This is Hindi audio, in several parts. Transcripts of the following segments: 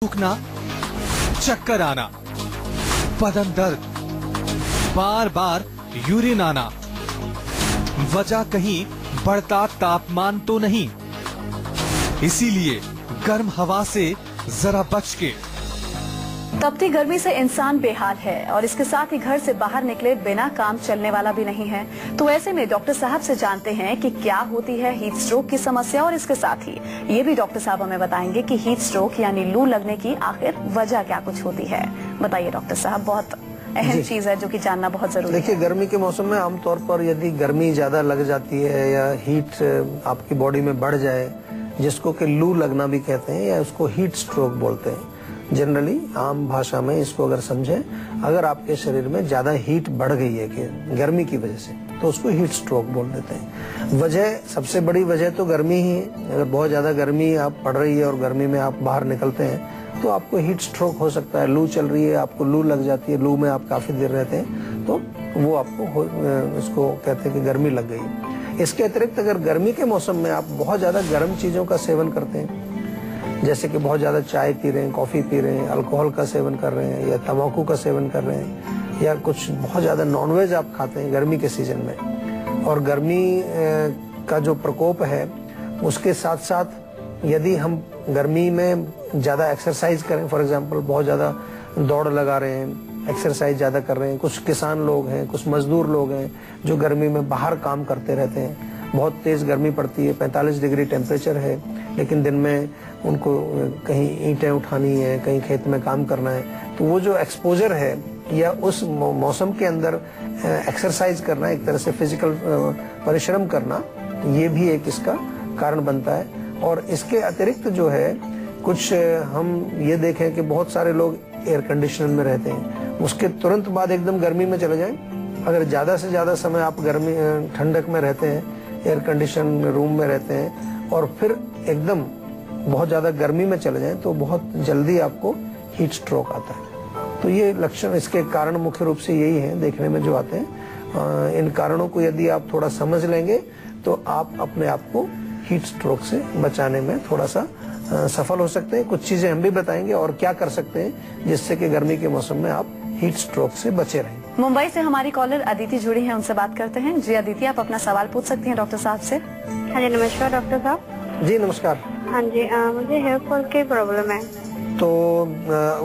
सूखना, चक्कर आना, बदन दर्द, बार बार यूरिन आना, वजह कहीं बढ़ता तापमान तो नहीं। इसीलिए गर्म हवा से जरा बच के। तपती गर्मी से इंसान बेहाल है और इसके साथ ही घर से बाहर निकले बिना काम चलने वाला भी नहीं है। तो ऐसे में डॉक्टर साहब से जानते हैं कि क्या होती है हीट स्ट्रोक की समस्या, और इसके साथ ही ये भी डॉक्टर साहब हमें बताएंगे कि हीट स्ट्रोक यानी लू लगने की आखिर वजह क्या कुछ होती है। बताइए डॉक्टर साहब, बहुत अहम चीज है जो कि जानना बहुत जरूरी है। देखिए, गर्मी के मौसम में आमतौर पर यदि गर्मी ज्यादा लग जाती है या हीट आपकी बॉडी में बढ़ जाए, जिसको कि लू लगना भी कहते हैं या उसको हीट स्ट्रोक बोलते हैं, जनरली आम भाषा में इसको अगर समझें, अगर आपके शरीर में ज्यादा हीट बढ़ गई है कि गर्मी की वजह से, तो उसको हीट स्ट्रोक बोल देते हैं। वजह, सबसे बड़ी वजह तो गर्मी ही है। अगर बहुत ज्यादा गर्मी आप पड़ रही है और गर्मी में आप बाहर निकलते हैं तो आपको हीट स्ट्रोक हो सकता है। लू चल रही है, आपको लू लग जाती है, लू में आप काफी देर रहते हैं तो वो आपको इसको कहते हैं कि गर्मी लग गई। इसके अतिरिक्त अगर गर्मी के मौसम में आप बहुत ज्यादा गर्म चीजों का सेवन करते हैं, जैसे कि बहुत ज्यादा चाय पी रहे हैं, कॉफी पी रहे हैं, अल्कोहल का सेवन कर रहे हैं या तंबाकू का सेवन कर रहे हैं, या कुछ बहुत ज्यादा नॉनवेज आप खाते हैं गर्मी के सीजन में, और गर्मी का जो प्रकोप है उसके साथ साथ यदि हम गर्मी में ज्यादा एक्सरसाइज करें, फॉर एग्जांपल बहुत ज्यादा दौड़ लगा रहे हैं, एक्सरसाइज ज्यादा कर रहे हैं, कुछ किसान लोग हैं, कुछ मजदूर लोग हैं जो गर्मी में बाहर काम करते रहते हैं, बहुत तेज गर्मी पड़ती है, 45 डिग्री टेम्परेचर है, लेकिन दिन में उनको कहीं ईंटें उठानी है, कहीं खेत में काम करना है, तो वो जो एक्सपोजर है या उस मौसम के अंदर एक्सरसाइज करना, एक तरह से फिजिकल परिश्रम करना, ये भी एक इसका कारण बनता है। और इसके अतिरिक्त जो है कुछ हम ये देखें कि बहुत सारे लोग एयर कंडीशनर में रहते हैं, उसके तुरंत बाद एकदम गर्मी में चले जाएं। अगर ज्यादा से ज्यादा समय आप गर्मी ठंडक में रहते हैं, एयर कंडीशन रूम में रहते हैं, और फिर एकदम बहुत ज्यादा गर्मी में चले जाएं, तो बहुत जल्दी आपको हीट स्ट्रोक आता है। तो ये लक्षण, इसके कारण मुख्य रूप से यही है देखने में जो आते हैं। इन कारणों को यदि आप थोड़ा समझ लेंगे तो आप अपने आप को हीट स्ट्रोक से बचाने में थोड़ा सा सफल हो सकते हैं। कुछ चीजें हम भी बताएंगे और क्या कर सकते हैं जिससे कि गर्मी के मौसम में आप हीट स्ट्रोक से बचे रहें। मुंबई से हमारी कॉलर अदिति जुड़ी है, उनसे बात करते हैं। जी अदिति, आप अपना सवाल पूछ सकती हैं डॉक्टर साहब से। हाँ जी, नमस्कार डॉक्टर साहब। जी नमस्कार। हाँ जी, मुझे हेयर फॉल की प्रॉब्लम है। तो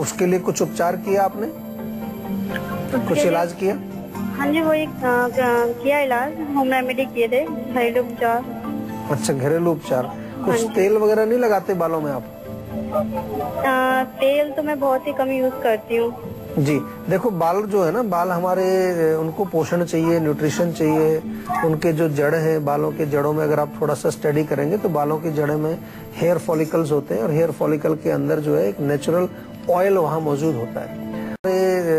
उसके लिए कुछ उपचार किया आपने? कुछ इलाज किया? हाँ जी, वो एक किया इलाज, होम रेमेडी किए थे, घरेलू उपचार। अच्छा, घरेलू उपचार। कुछ तेल वगैरह नहीं लगाते बालों में आप? तेल तो मैं बहुत ही कम यूज करती हूँ। जी देखो, बाल जो है ना, बाल हमारे, उनको पोषण चाहिए, न्यूट्रिशन चाहिए। उनके जो जड़ हैं, बालों के जड़ों में अगर आप थोड़ा सा स्टडी करेंगे तो बालों की जड़ों में हेयर फॉलिकल्स होते हैं, और हेयर फॉलिकल के अंदर जो है एक नेचुरल ऑयल वहाँ मौजूद होता है।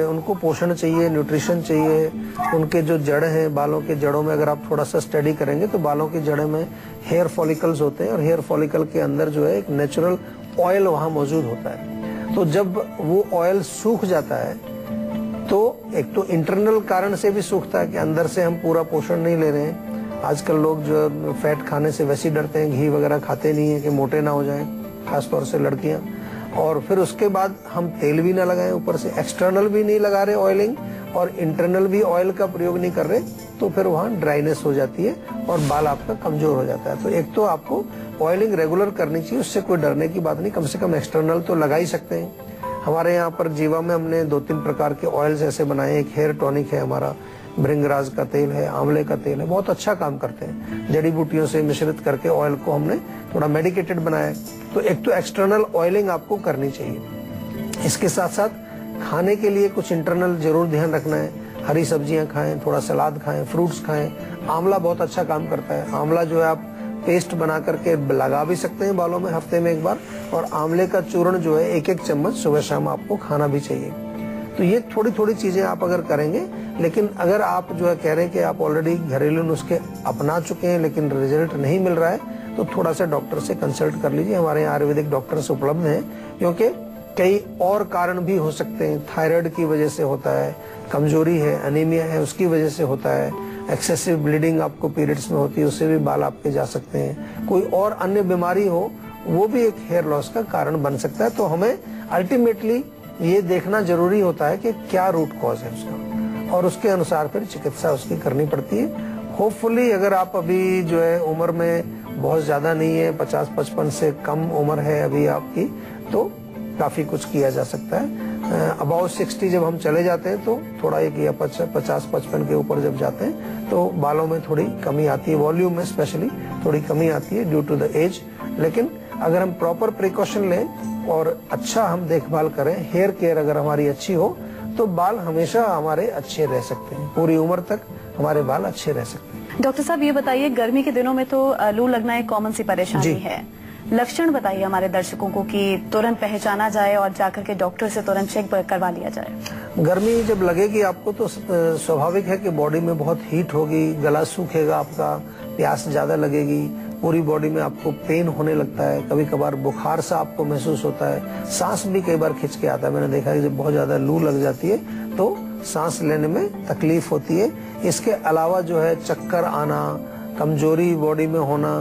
उनको पोषण चाहिए, न्यूट्रिशन चाहिए। उनके जो जड़ हैं, बालों के जड़ों में अगर आप थोड़ा सा स्टडी करेंगे तो बालों की जड़ों में हेयर फॉलिकल्स होते हैं, और हेयर फॉलिकल के अंदर जो है एक नेचुरल ऑयल वहाँ मौजूद होता है। तो जब वो ऑयल सूख जाता है तो एक तो इंटरनल कारण से भी सूखता है कि अंदर से हम पूरा पोषण नहीं ले रहे हैं। आजकल लोग जो फैट खाने से वैसे डरते हैं, घी वगैरह खाते नहीं है कि मोटे ना हो जाएं, खासतौर से लड़कियां। और फिर उसके बाद हम तेल भी ना लगाएं, ऊपर से एक्सटर्नल भी नहीं लगा रहे ऑयलिंग, और इंटरनल भी ऑयल का प्रयोग नहीं कर रहे, तो फिर वहाँ ड्राइनेस हो जाती है और बाल आपका कमजोर हो जाता है। तो एक तो आपको ऑयलिंग रेगुलर करनी चाहिए, उससे कोई डरने की बात नहीं, कम से कम एक्सटर्नल तो लगा ही सकते हैं। हमारे यहाँ पर जीवा में हमने 2-3 प्रकार के ऑयल्स ऐसे बनाए हैं। एक हेयर टॉनिक है हमारा, भृंगराज का तेल है, आंवले का तेल है, बहुत अच्छा काम करते हैं। जड़ी बूटियों से मिश्रित करके ऑयल को हमने थोड़ा मेडिकेटेड बनाया है। तो एक तो एक्सटर्नल ऑयलिंग आपको करनी चाहिए। इसके साथ साथ खाने के लिए कुछ इंटरनल जरूर ध्यान रखना है। हरी सब्जियां खाएं, थोड़ा सलाद खाएं, फ्रूट्स खाएं। आंवला बहुत अच्छा काम करता है। आंवला जो है आप पेस्ट बना करके लगा भी सकते हैं बालों में हफ्ते में एक बार, और आंवले का चूर्ण जो है 1-1 चम्मच सुबह शाम आपको खाना भी चाहिए। तो ये थोड़ी थोड़ी चीजें आप अगर करेंगे, लेकिन अगर आप जो है कह रहे हैं कि आप ऑलरेडी घरेलू नुस्खे अपना चुके हैं लेकिन रिजल्ट नहीं मिल रहा है, तो थोड़ा सा डॉक्टर से कंसल्ट कर लीजिए। हमारे यहाँ आयुर्वेदिक डॉक्टर्स उपलब्ध हैं, क्योंकि कई और कारण भी हो सकते हैं। थायराइड की वजह से होता है, कमजोरी है, अनीमिया है, उसकी वजह से होता है, एक्सेसिव ब्लीडिंग आपको पीरियड्स में होती है, उससे भी बाल आपके जा सकते हैं। कोई और अन्य बीमारी हो, वो भी एक हेयर लॉस का कारण बन सकता है। तो हमें अल्टीमेटली ये देखना जरूरी होता है कि क्या रूट कॉज है उसका, और उसके अनुसार फिर चिकित्सा उसकी करनी पड़ती है। होपफुली अगर आप अभी जो है उम्र में बहुत ज्यादा नहीं है, 50-55 से कम उम्र है अभी आपकी, तो काफी कुछ किया जा सकता है। अबाउट 60 जब हम चले जाते हैं तो थोड़ा एक या 50-55 के ऊपर जब जाते हैं तो बालों में थोड़ी कमी आती है, वॉल्यूम में स्पेशली थोड़ी कमी आती है ड्यू टू द एज। लेकिन अगर हम प्रॉपर प्रिकॉशन लें और अच्छा हम देखभाल करें, हेयर केयर अगर हमारी अच्छी हो, तो बाल हमेशा हमारे अच्छे रह सकते हैं, पूरी उम्र तक हमारे बाल अच्छे रह सकते हैं। डॉक्टर साहब ये बताइए, गर्मी के दिनों में तो लू लगना एक कॉमन सी परेशानी है, लक्षण बताइए हमारे दर्शकों को कि तुरंत पहचाना जाए और जाकर के डॉक्टर से तुरंत चेक करवा लिया जाए। गर्मी जब लगेगी आपको तो स्वाभाविक है कि बॉडी में बहुत हीट होगी, गला सूखेगा आपका, प्यास ज्यादा लगेगी, पूरी बॉडी में आपको पेन होने लगता है, कभी कभार बुखार सा आपको महसूस होता है, सांस भी कई बार खिंच के आता है। मैंने देखा है जब बहुत ज्यादा लू लग जाती है तो सांस लेने में तकलीफ होती है। इसके अलावा जो है चक्कर आना, कमजोरी बॉडी में होना,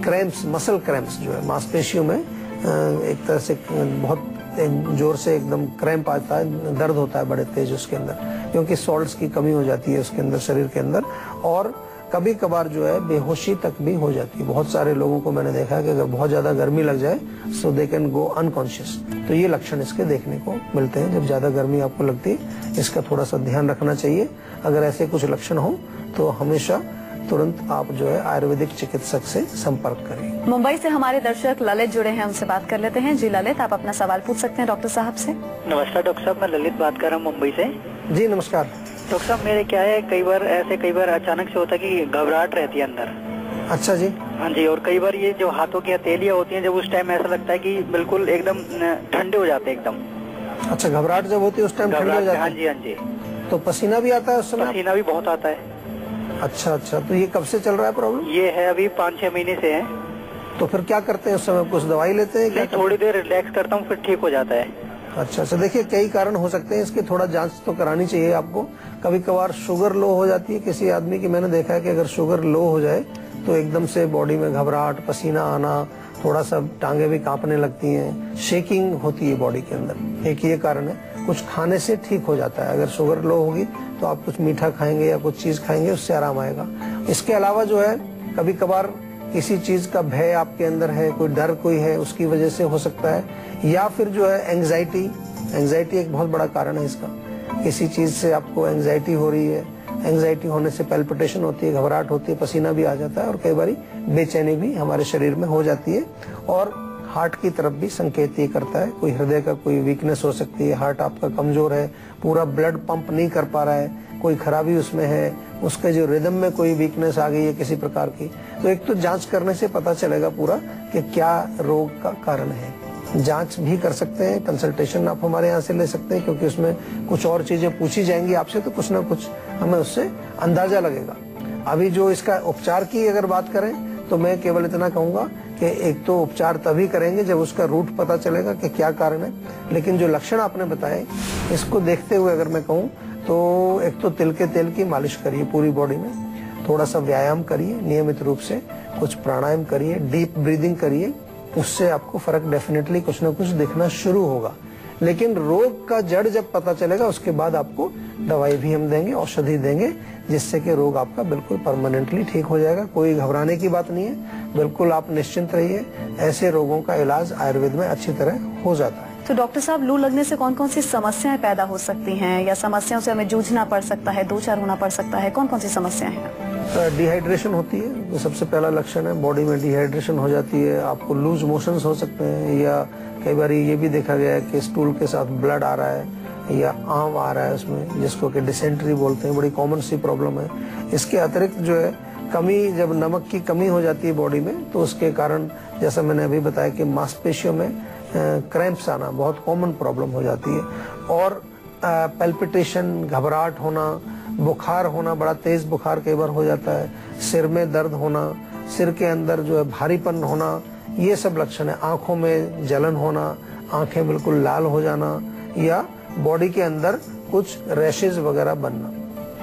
क्रैम्प्स, मसल क्रैम्प्स जो है मांसपेशियों में एक तरह से बहुत जोर से एकदम क्रैम्प आता है, दर्द होता है बड़े तेज उसके अंदर, क्योंकि सॉल्ट्स की कमी हो जाती है उसके अंदर, शरीर के अंदर। और कभी कभार जो है बेहोशी तक भी हो जाती है। बहुत सारे लोगों को मैंने देखा है कि अगर बहुत ज्यादा गर्मी लग जाए सो दे कैन गो अनकॉन्शियस। तो ये लक्षण इसके देखने को मिलते हैं जब ज्यादा गर्मी आपको लगती है। इसका थोड़ा सा ध्यान रखना चाहिए। अगर ऐसे कुछ लक्षण हो तो हमेशा तुरंत आप जो है आयुर्वेदिक चिकित्सक से संपर्क करें। मुंबई से हमारे दर्शक ललित जुड़े हैं, उनसे बात कर लेते हैं। जी ललित, आप अपना सवाल पूछ सकते हैं डॉक्टर साहब से। नमस्कार डॉक्टर साहब, मैं ललित बात कर रहा हूँ मुंबई से। जी नमस्कार डॉक्टर साहब, मेरे क्या है, कई बार अचानक से होता है कि घबराहट रहती है अंदर। अच्छा जी। हाँ जी, और कई बार ये जो हाथों की हथेलियाँ होती हैं, जब उस टाइम ऐसा लगता है कि बिल्कुल एकदम ठंडे हो जाते हैं एकदम। अच्छा, घबराहट जब होती है उस टाइम ठंडे हो जाते हैं? हाँ जी हाँ जी। तो पसीना भी आता है उस समय? पसीना भी बहुत आता है। अच्छा अच्छा, तो ये कब से चल रहा है प्रॉब्लम? ये है अभी 5-6 महीने से है। तो फिर क्या करते हैं उस समय? कुछ दवाई लेते हैं? नहीं, थोड़ी देर रिलैक्स करता हूँ फिर ठीक हो जाता है। अच्छा अच्छा, देखिए कई कारण हो सकते हैं इसके, थोड़ा जांच तो करानी चाहिए आपको। कभी कभार शुगर लो हो जाती है किसी आदमी की। मैंने देखा है कि अगर शुगर लो हो जाए तो एकदम से बॉडी में घबराहट, पसीना आना, थोड़ा सा टांगे भी कांपने लगती हैं, शेकिंग होती है बॉडी के अंदर। एक ये कारण है। कुछ खाने से ठीक हो जाता है। अगर शुगर लो होगी तो आप कुछ मीठा खाएंगे या कुछ चीज खाएंगे, उससे आराम आएगा। इसके अलावा जो है कभी कभार किसी चीज का भय आपके अंदर है, कोई डर कोई है, उसकी वजह से हो सकता है। या फिर जो है एंजाइटी एक बहुत बड़ा कारण है इसका। किसी चीज से आपको एंजाइटी हो रही है, एंजाइटी होने से पैल्पिटेशन होती है, घबराहट होती है, पसीना भी आ जाता है और कई बार बेचैनी भी हमारे शरीर में हो जाती है। और हार्ट की तरफ भी संकेत ये करता है, कोई हृदय का कोई वीकनेस हो सकती है, हार्ट आपका कमजोर है, पूरा ब्लड पंप नहीं कर पा रहा है, कोई खराबी उसमें है, उसके जो रिदम में कोई वीकनेस आ गई है किसी प्रकार की। तो एक तो जांच करने से पता चलेगा पूरा कि क्या रोग का कारण है। जांच भी कर सकते हैं, कंसल्टेशन आप हमारे यहाँ से ले सकते हैं, क्योंकि उसमें कुछ और चीजें पूछी जाएंगी आपसे, तो कुछ ना कुछ हमें उससे अंदाजा लगेगा। अभी जो इसका उपचार की अगर बात करें तो मैं केवल इतना कहूंगा कि एक तो उपचार तभी करेंगे जब उसका रूट पता चलेगा कि क्या कारण है। लेकिन जो लक्षण आपने बताए, इसको देखते हुए अगर मैं कहूँ तो एक तो तिल के तेल की मालिश करिए पूरी बॉडी में, थोड़ा सा व्यायाम करिए नियमित रूप से, कुछ प्राणायाम करिए, डीप ब्रीदिंग करिए, उससे आपको फर्क डेफिनेटली कुछ न कुछ दिखना शुरू होगा। लेकिन रोग का जड़ जब पता चलेगा उसके बाद आपको दवाई भी हम देंगे, औषधि देंगे, जिससे कि रोग आपका बिल्कुल परमानेंटली ठीक हो जाएगा। कोई घबराने की बात नहीं है, बिल्कुल आप निश्चिंत रहिए। ऐसे रोगों का इलाज आयुर्वेद में अच्छी तरह हो जाता है। तो डॉक्टर साहब, लू लगने से कौन कौन सी समस्याएं पैदा हो सकती हैं, या समस्याओं से हमें जूझना पड़ सकता है, दो चार होना पड़ सकता है? कौन कौन सी समस्याएं हैं? डिहाइड्रेशन होती है, तो सबसे पहला लक्षण है। बॉडी में डिहाइड्रेशन हो जाती है, आपको लूज मोशंस हो सकते हैं, या कई बार ये भी देखा गया है कि स्टूल के साथ ब्लड आ रहा है या आम आ रहा है उसमें, जिसको कि डिसेंट्री बोलते हैं। बड़ी कॉमन सी प्रॉब्लम है। इसके अतिरिक्त जो है कमी, जब नमक की कमी हो जाती है बॉडी में, तो उसके कारण जैसा मैंने अभी बताया कि मांसपेशियों में क्रैम्प्स आना बहुत कॉमन प्रॉब्लम हो जाती है। और पैल्पिटेशन, घबराहट होना, बुखार होना, बड़ा तेज बुखार कई बार हो जाता है, सिर में दर्द होना, सिर के अंदर जो है भारीपन होना, ये सब लक्षण है। आंखों में जलन होना, आंखें बिल्कुल लाल हो जाना, या बॉडी के अंदर कुछ रैशेज वगैरह बनना,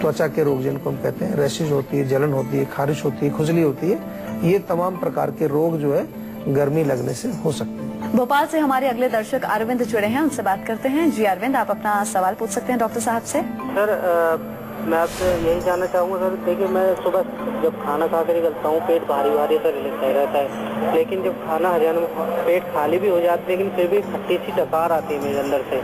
त्वचा के रोग जिनको हम कहते हैं, रैशेज होती है, जलन होती है, खारिश होती है, खुजली होती है। ये तमाम प्रकार के रोग जो है गर्मी लगने से हो सकते हैं। भोपाल से हमारे अगले दर्शक अरविंद जुड़े हैं, उनसे बात करते हैं। जी अरविंद, आप अपना सवाल पूछ सकते हैं डॉक्टर साहब से। सर मैं आपसे यही जानना चाहूँगा सर, देखिए मैं सुबह जब खाना खा कर निकलता हूँ पेट भारी भारी सा रहता है, लेकिन जब खाना हजम पेट खाली भी हो जाता है लेकिन फिर भी खट्टी सी डकार आती है मेरे अंदर से।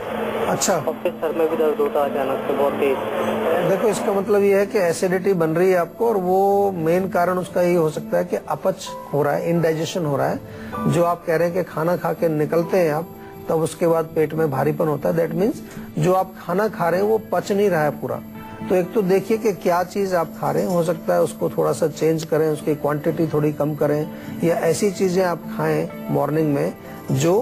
अच्छा। और फिर सर में भी दर्द होता है अचानक से बहुत तेज। देखो, इसका मतलब ये है कि एसिडिटी बन रही है आपको, और वो मेन कारण उसका ये हो सकता है कि अपच हो रहा है, इनडाइजेशन हो रहा है। जो आप कह रहे हैं कि खाना खा के निकलते हैं आप, तब उसके बाद पेट में भारीपन होता है, दैट मीन्स जो आप खाना खा रहे हैं वो पच नहीं रहा है पूरा। तो एक तो देखिए कि क्या चीज आप खा रहे हैं, हो सकता है उसको थोड़ा सा चेंज करें, उसकी क्वांटिटी थोड़ी कम करें, या ऐसी चीजें आप खाएं मॉर्निंग में जो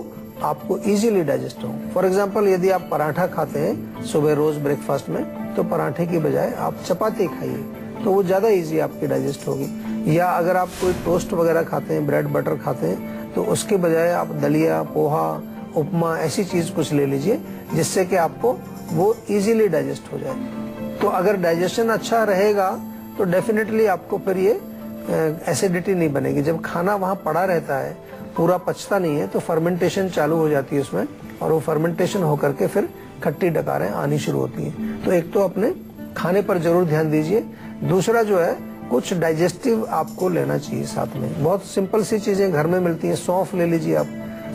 आपको इजीली डाइजेस्ट हो। फॉर एग्जांपल, यदि आप पराठा खाते हैं सुबह रोज ब्रेकफास्ट में, तो पराठे की बजाय आप चपाती खाइए, तो वो ज्यादा इजी आपकी डाइजेस्ट होगी। या अगर आप कोई टोस्ट वगैरह खाते हैं, ब्रेड बटर खाते हैं, तो उसके बजाय आप दलिया, पोहा, उपमा ऐसी चीज कुछ ले लीजिए जिससे कि आपको वो इजीली डाइजेस्ट हो जाए। तो अगर डाइजेशन अच्छा रहेगा तो डेफिनेटली आपको फिर ये एसिडिटी नहीं बनेगी। जब खाना वहाँ पड़ा रहता है, पूरा पचता नहीं है, तो फर्मेंटेशन चालू हो जाती है उसमें, और वो फर्मेंटेशन होकर के फिर खट्टी डकारें आनी शुरू होती हैं। तो एक तो अपने खाने पर जरूर ध्यान दीजिए। दूसरा जो है, कुछ डाइजेस्टिव आपको लेना चाहिए साथ में। बहुत सिंपल सी चीजें घर में मिलती हैं। सौंफ ले लीजिए आप,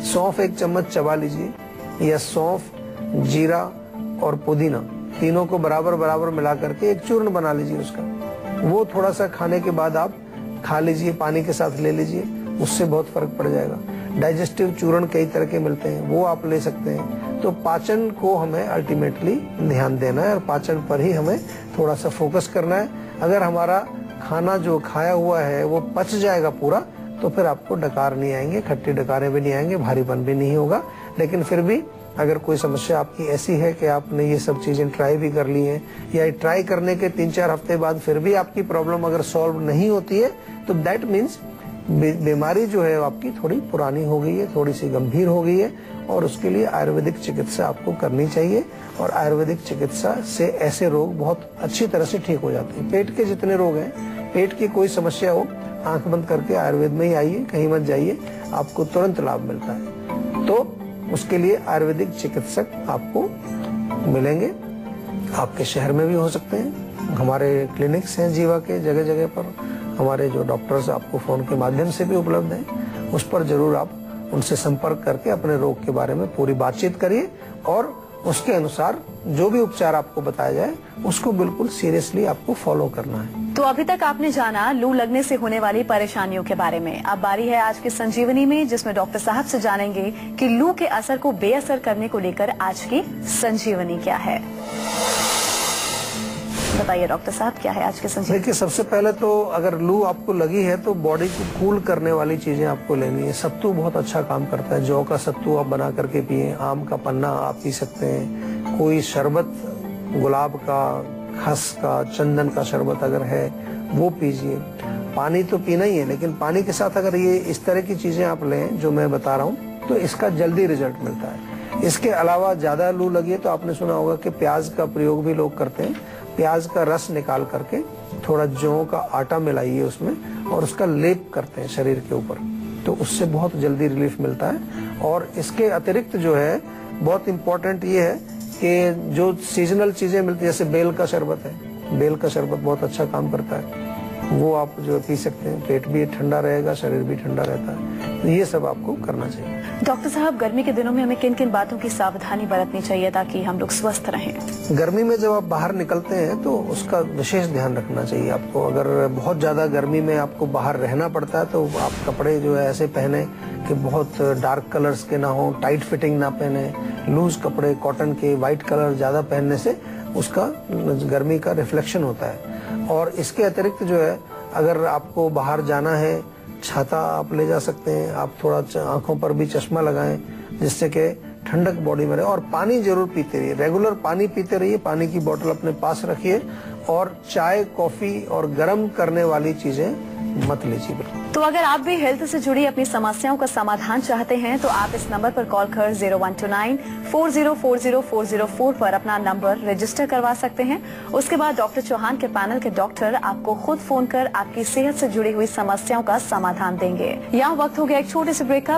सौंफ 1 चम्मच चबा लीजिए, या सौंफ, जीरा और पुदीना तीनों को बराबर बराबर मिला करके एक चूर्ण बना लीजिए उसका। वो थोड़ा सा खाने के बाद आप खा लीजिए, पानी के साथ ले लीजिए, उससे बहुत फर्क पड़ जाएगा। डाइजेस्टिव चूर्ण कई तरह के मिलते हैं, वो आप ले सकते हैं। तो पाचन को हमें अल्टीमेटली ध्यान देना है, और पाचन पर ही हमें थोड़ा सा फोकस करना है। अगर हमारा खाना जो खाया हुआ है वो पच जाएगा पूरा, तो फिर आपको डकार नहीं आएंगे, खट्टी डकारें भी नहीं आएंगे, भारीपन भी नहीं होगा। लेकिन फिर भी अगर कोई समस्या आपकी ऐसी है कि आपने ये सब चीजें ट्राई भी कर ली हैं, या ट्राई करने के 3-4 हफ्ते बाद फिर भी आपकी प्रॉब्लम अगर सॉल्व नहीं होती है, तो दैट मीन्स बीमारी जो है आपकी थोड़ी पुरानी हो गई है, थोड़ी सी गंभीर हो गई है, और उसके लिए आयुर्वेदिक चिकित्सा आपको करनी चाहिए। और आयुर्वेदिक चिकित्सा से ऐसे रोग बहुत अच्छी तरह से ठीक हो जाते हैं। पेट के जितने रोग हैं, पेट की कोई समस्या हो, आंख बंद करके आयुर्वेद में ही आइए, कहीं मत जाइए, आपको तुरंत लाभ मिलता है। तो उसके लिए आयुर्वेदिक चिकित्सक आपको मिलेंगे, आपके शहर में भी हो सकते हैं। हमारे क्लिनिक्स हैं जीवा के जगह जगह पर, हमारे जो डॉक्टर्स आपको फोन के माध्यम से भी उपलब्ध हैं, उस पर जरूर आप उनसे संपर्क करके अपने रोग के बारे में पूरी बातचीत करिए, और उसके अनुसार जो भी उपचार आपको बताया जाए उसको बिल्कुल सीरियसली आपको फॉलो करना है। तो अभी तक आपने जाना लू लगने से होने वाली परेशानियों के बारे में। अब बारी है आज की संजीवनी में, जिसमें डॉक्टर साहब से जानेंगे कि लू के असर को बेअसर करने को लेकर आज की संजीवनी क्या है। बताइए डॉक्टर साहब, क्या है आज की संजीवनी? देखिए, सबसे पहले तो अगर लू आपको लगी है तो बॉडी को कूल करने वाली चीजें आपको लेनी है। सत्तू बहुत अच्छा काम करता है, जौ का सत्तू आप बना करके पिए, आम का पन्ना आप पी सकते हैं, कोई शरबत गुलाब का, खस का, चंदन का शरबत अगर है वो पीजिए। पानी तो पीना ही है, लेकिन पानी के साथ अगर ये इस तरह की चीजें आप लें जो मैं बता रहा हूँ, तो इसका जल्दी रिजल्ट मिलता है। इसके अलावा ज्यादा लू लगी है तो आपने सुना होगा कि प्याज का प्रयोग भी लोग करते हैं। प्याज का रस निकाल करके थोड़ा जौ का आटा मिलाइए उसमें, और उसका लेप करते हैं शरीर के ऊपर, तो उससे बहुत जल्दी रिलीफ मिलता है। और इसके अतिरिक्त जो है, बहुत इम्पोर्टेंट ये है कि जो सीजनल चीजें मिलती है, जैसे बेल का शरबत है, बेल का शरबत बहुत अच्छा काम करता है, वो आप जो पी सकते हैं, पेट भी ठंडा रहेगा, शरीर भी ठंडा रहता है। तो ये सब आपको करना चाहिए। डॉक्टर साहब, गर्मी के दिनों में हमें किन किन बातों की सावधानी बरतनी चाहिए ताकि हम लोग स्वस्थ रहें? गर्मी में जब आप बाहर निकलते हैं तो उसका विशेष ध्यान रखना चाहिए आपको। अगर बहुत ज्यादा गर्मी में आपको बाहर रहना पड़ता है तो आप कपड़े जो है ऐसे पहने कि बहुत डार्क कलर्स के ना हो, टाइट फिटिंग ना पहने, लूज कपड़े कॉटन के, व्हाइट कलर ज्यादा पहनने से उसका गर्मी का रिफ्लेक्शन होता है। और इसके अतिरिक्त जो है, अगर आपको बाहर जाना है, छाता आप ले जा सकते हैं, आप थोड़ा आंखों पर भी चश्मा लगाएं जिससे कि ठंडक बॉडी में रहे। और पानी जरूर पीते रहिए, रेगुलर पानी पीते रहिए, पानी की बोतल अपने पास रखिए, और चाय, कॉफी और गर्म करने वाली चीजें मत लीजिए। तो अगर आप भी हेल्थ से जुड़ी अपनी समस्याओं का समाधान चाहते हैं तो आप इस नंबर पर कॉल कर 0129404040 पर अपना नंबर रजिस्टर करवा सकते हैं। उसके बाद डॉक्टर चौहान के पैनल के डॉक्टर आपको खुद फोन कर आपकी सेहत से जुड़ी हुई समस्याओं का समाधान देंगे। यहाँ वक्त हो गया एक छोटे से ब्रेक का।